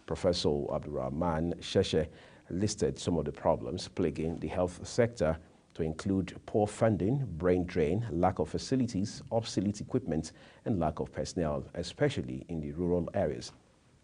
Professor Abdurrahman Sheshe listed some of the problems plaguing the health sector to include poor funding, brain drain, lack of facilities, obsolete equipment, and lack of personnel, especially in the rural areas.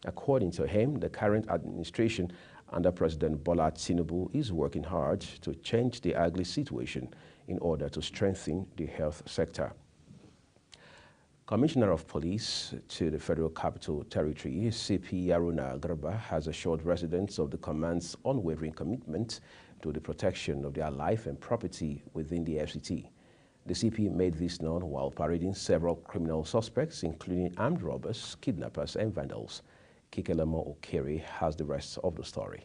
According to him, the current administration under President Bola Tinubu is working hard to change the ugly situation in order to strengthen the health sector. Commissioner of Police to the Federal Capital Territory, CP Aruna Garba, has assured residents of the command's unwavering commitment to the protection of their life and property within the FCT. The CP made this known while parading several criminal suspects, including armed robbers, kidnappers, and vandals. Kikelemo Okere has the rest of the story.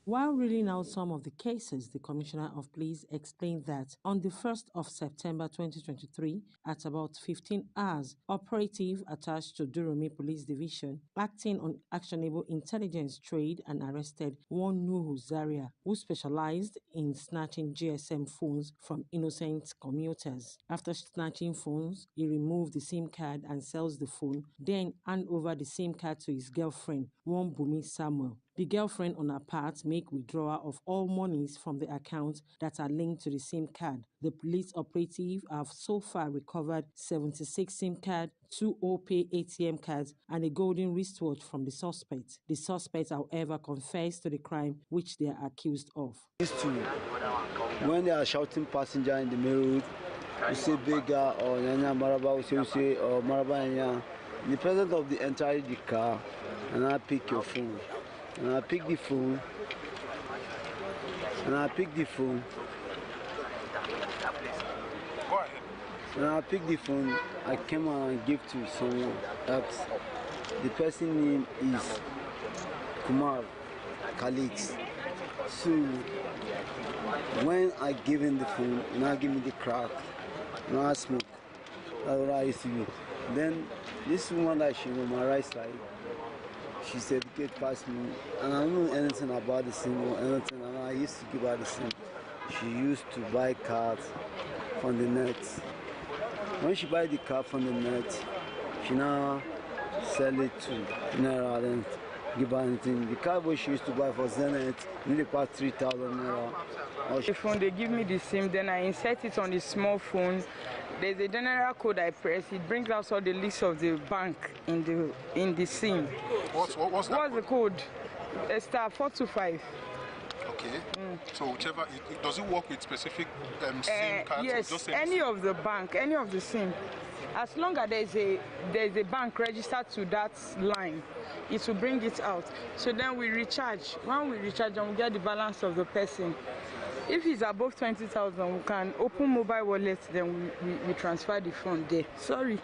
While reading out some of the cases, the Commissioner of Police explained that on the 1st of September 2023, at about 15 hours, operative attached to Durumi Police Division, acting on actionable intelligence trade, and arrested one Nuhu Zaria, who specialized in snatching GSM phones from innocent commuters. After snatching phones, he removed the SIM card and sells the phone, then hand over the SIM card to his girlfriend, one Bumi Samuel. The girlfriend, on her part, make withdrawal of all monies from the accounts that are linked to the SIM card. The police operative have so far recovered 76 SIM cards, 2 OPay ATM cards, and a golden wristwatch from the suspect. The suspect, however, confessed to the crime which they are accused of. When they are shouting passenger in the main road, you say Bega or Nyanya Maraba, you say or Maraba Nyanya. In the presence of the entire car, and I pick your phone. And I pick the phone, and I pick the phone, I came and give to someone else. The person's name is Kumar Khalid. So when I give him the phone, now give me the crack, now I smoke. That's what I used to do. Then this woman that she on my right side, she said, get past me, and I don't know anything about the SIM or anything, and I used to give her the SIM. She used to buy cars from the net. When she buy the car from the net, she now sell it to Naira and give her anything. The car which she used to buy for Zenith, nearly about 3,000 Naira. The phone, they give me the SIM, then I insert it on the small phone. There's a general code I press. It brings out all the list of the bank in the SIM. What's the code? Star 425. Okay. So whichever, does it work with specific SIM cards? Yes, or just any of the bank, any of the SIM. As long as there's a bank registered to that line, it will bring it out. So then we recharge. When we recharge, and we get the balance of the person. If it's above 20,000, we can open mobile wallet, then we transfer the fund there. Sorry.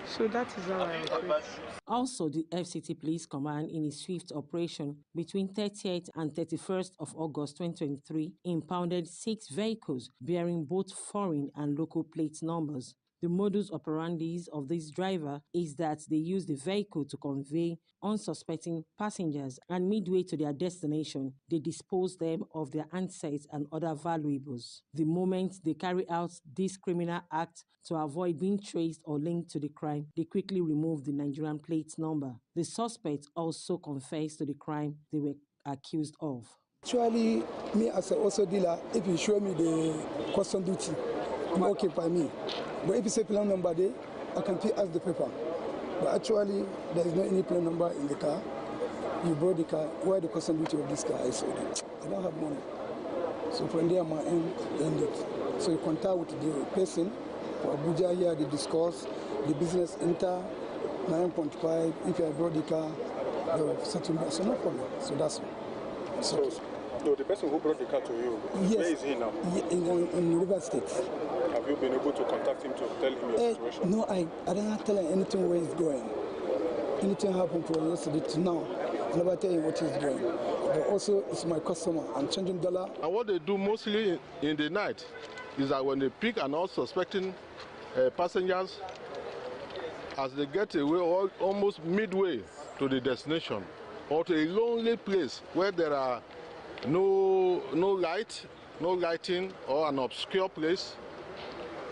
So that is how I operate. Also, the FCT Police Command, in its swift operation between 30th and 31st of August 2023, impounded 6 vehicles bearing both foreign and local plate numbers. The modus operandi of this driver is that they use the vehicle to convey unsuspecting passengers, and midway to their destination, they dispose them of their handsets and other valuables. The moment they carry out this criminal act to avoid being traced or linked to the crime, they quickly remove the Nigerian plate number. The suspects also confessed to the crime they were accused of. Actually, me as a also dealer, if you show me the custom duty, I'm okay by me. But if you say plan number there, I can ask the paper. But actually, there is no any plan number in the car. You brought the car, where the custom duty of this car is. I don't have money. So from there, my end ended. So you contact with the person for Abuja here, they discuss the business enter 9.5. If I brought the car, the settlement. So no problem. So that's it. So the person who brought the car to you, yes, where is he now? In River State. Have you been able to contact him to tell him your situation? No, I don't tell him anything where he's going. Anything happened from yesterday to now, I never tell him what he's doing. But also, it's my customer. I'm changing dollar. And what they do mostly in the night is that when they pick an unsuspecting passengers, as they get away almost midway to the destination or to a lonely place where there are no lighting or an obscure place,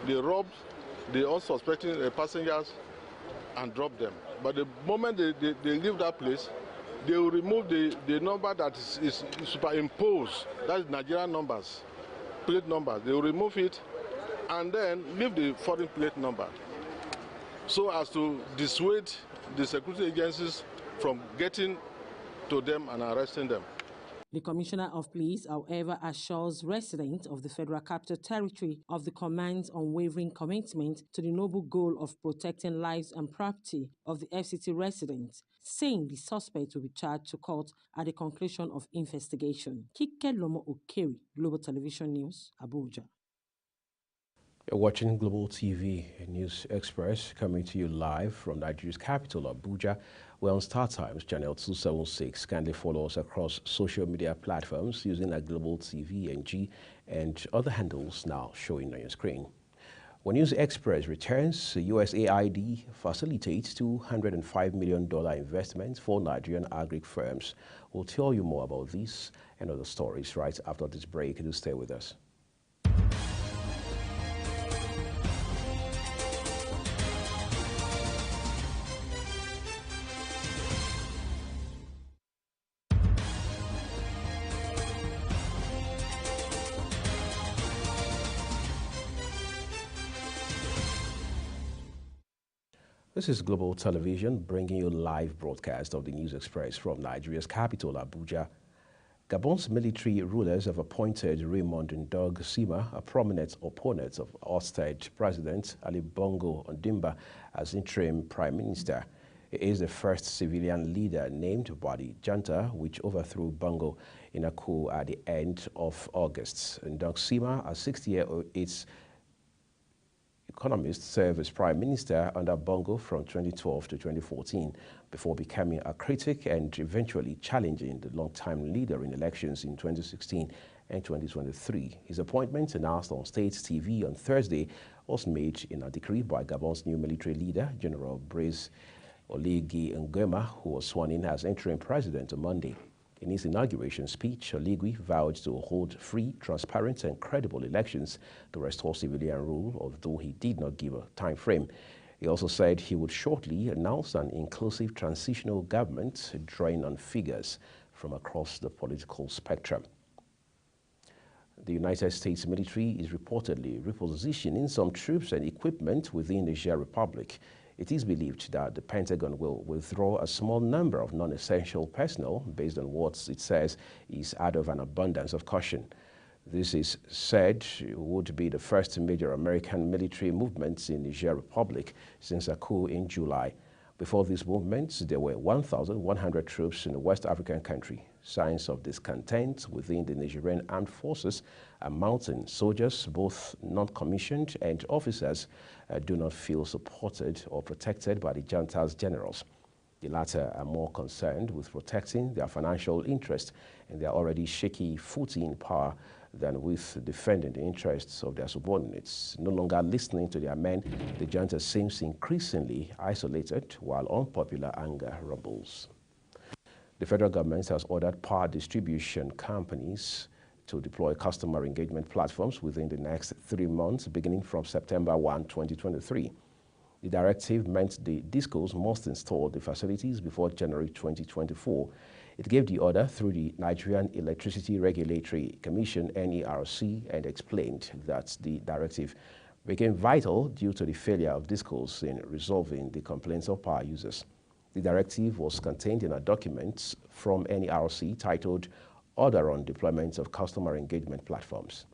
they rob the unsuspecting passengers and drop them. But the moment they leave that place, they will remove the number that is superimposed, that is Nigerian numbers, plate numbers. They will remove it and then leave the foreign plate number, so as to dissuade the security agencies from getting to them and arresting them. The Commissioner of Police, however, assures residents of the Federal Capital Territory of the command's unwavering commitment to the noble goal of protecting lives and property of the FCT residents, saying the suspect will be charged to court at the conclusion of investigation. Kike Lomo Okeri, Global Television News, Abuja. You're watching Global TV News Express, coming to you live from Nigeria's capital, Abuja. We're on StarTimes channel 276. Kindly follow us across social media platforms using our Global TV NG and other handles now showing on your screen. When News Express returns, USAID facilitates $205 million investment for Nigerian agri firms. We'll tell you more about this and other stories right after this break. Do stay with us. This is Global Television bringing you live broadcast of the News Express from Nigeria's capital, Abuja. Gabon's military rulers have appointed Raymond Ndog Sima, a prominent opponent of ousted President Ali Bongo Ondimba, as interim prime minister. He is the first civilian leader named by the junta, which overthrew Bongo in a coup at the end of August. Ndog Sima, a 60-year-old economist, served as prime minister under Bongo from 2012 to 2014 before becoming a critic and eventually challenging the long-time leader in elections in 2016 and 2023. His appointment, announced on state TV on Thursday, was made in a decree by Gabon's new military leader, General Brice Oligui Nguema, who was sworn in as interim president on Monday. In his inauguration speech, Oligui vowed to hold free, transparent and credible elections to restore civilian rule, although he did not give a time frame. He also said he would shortly announce an inclusive transitional government, drawing on figures from across the political spectrum. The United States military is reportedly repositioning some troops and equipment within the Niger Republic. It is believed that the Pentagon will withdraw a small number of non-essential personnel based on what it says is out of an abundance of caution. This is said would be the first major American military movement in the Niger Republic since a coup in July. Before these movements, there were 1,100 troops in the West African country. Signs of discontent within the Nigerian armed forces are mounting. Soldiers, both non-commissioned and officers, do not feel supported or protected by the junta's generals. The latter are more concerned with protecting their financial interests and their already shaky footing in power than with defending the interests of their subordinates. No longer listening to their men, the junta seems increasingly isolated while unpopular anger rumbles. The federal government has ordered power distribution companies to deploy customer engagement platforms within the next 3 months, beginning from September 1, 2023. The directive meant the DISCOs must install the facilities before January 2024. It gave the order through the Nigerian Electricity Regulatory Commission, NERC, and explained that the directive became vital due to the failure of DISCOs in resolving the complaints of power users. The directive was contained in a document from NERC titled Order on Deployment of Customer Engagement Platforms.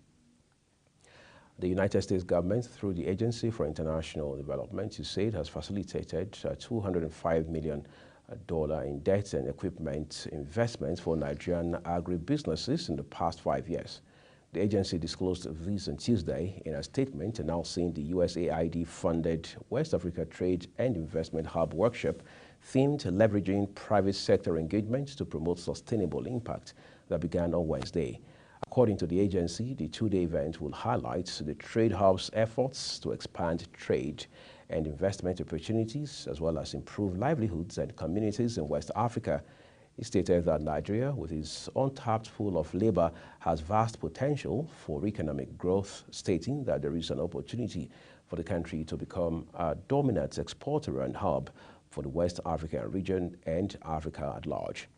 The United States government, through the Agency for International Development, USAID, has facilitated $205 million in debt and equipment investments for Nigerian agribusinesses in the past 5 years. The agency disclosed this on Tuesday in a statement announcing the USAID-funded West Africa Trade and Investment Hub workshop themed leveraging private sector engagement to promote sustainable impact that began on Wednesday. According to the agency, the two-day event will highlight the Trade Hub's efforts to expand trade and investment opportunities, as well as improve livelihoods and communities in West Africa. He stated that Nigeria, with its untapped pool of labor, has vast potential for economic growth, stating that there is an opportunity for the country to become a dominant exporter and hub for the West African region and Africa at large.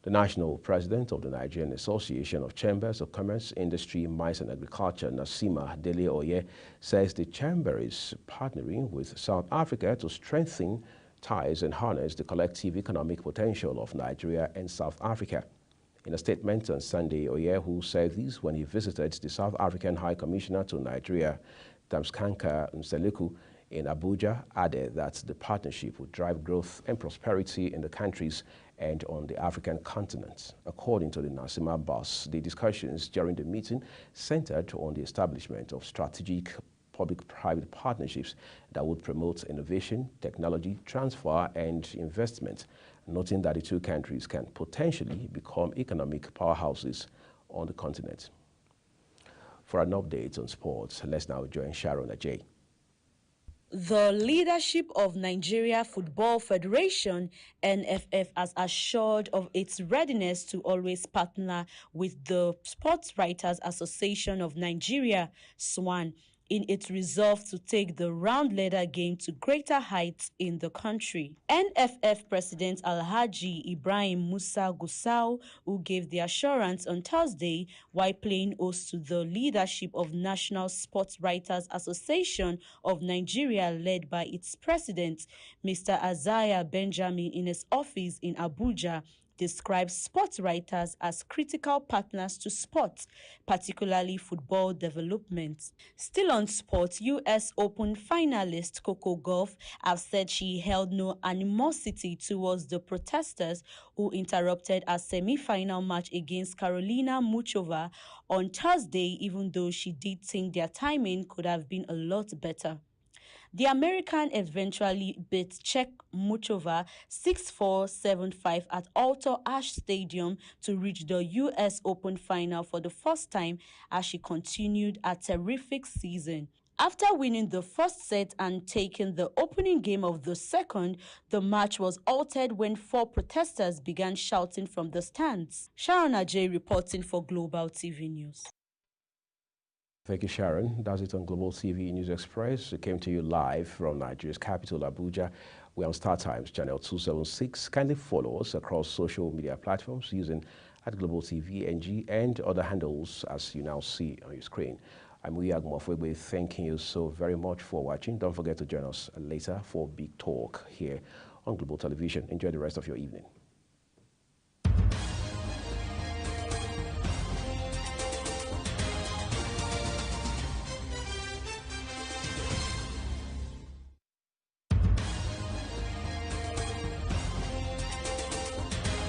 The national president of the Nigerian Association of Chambers of Commerce, Industry, Mines and Agriculture, Nasima Dele Oye, says the chamber is partnering with South Africa to strengthen ties and harness the collective economic potential of Nigeria and South Africa. In a statement on Sunday, Oye, who said this when he visited the South African High Commissioner to Nigeria, Tamskanka Mseleku, in Abuja, added that the partnership would drive growth and prosperity in the countries and on the African continent. According to the Nasima boss, the discussions during the meeting centered on the establishment of strategic public-private partnerships that would promote innovation, technology transfer, and investment, noting that the two countries can potentially become economic powerhouses on the continent. For an update on sports, let's now join Sharon Ajay. The leadership of Nigeria Football Federation, NFF, has assured of its readiness to always partner with the Sports Writers Association of Nigeria, SWAN, in its resolve to take the round ladder game to greater heights in the country. NFF President Alhaji Ibrahim Musa Gusau, who gave the assurance on Thursday while playing host to the leadership of National Sports Writers Association of Nigeria, led by its president, Mr. Isaiah Benjamin, in his office in Abuja, describes sports writers as critical partners to sports, particularly football development. Still on sports, US Open finalist Coco Gauff has said she held no animosity towards the protesters who interrupted a semi-final match against Karolina Muchova on Thursday, even though she did think their timing could have been a lot better. The American eventually beat Czech Muchova 6-4, 7-5 at Alto Ash Stadium to reach the US Open final for the first time as she continued a terrific season. After winning the first set and taking the opening game of the second, the match was altered when 4 protesters began shouting from the stands. Sharon Ajay reporting for Global TV News. Thank you, Sharon. That's it on Global TV News Express. It came to you live from Nigeria's capital, Abuja. We're on Star Times channel 276. Kindly follow us across social media platforms using @Global TV NG and other handles as you now see on your screen. I'm Uyag Mofwegwe, thanking you so very much for watching. Don't forget to join us later for Big Talk here on Global Television. Enjoy the rest of your evening.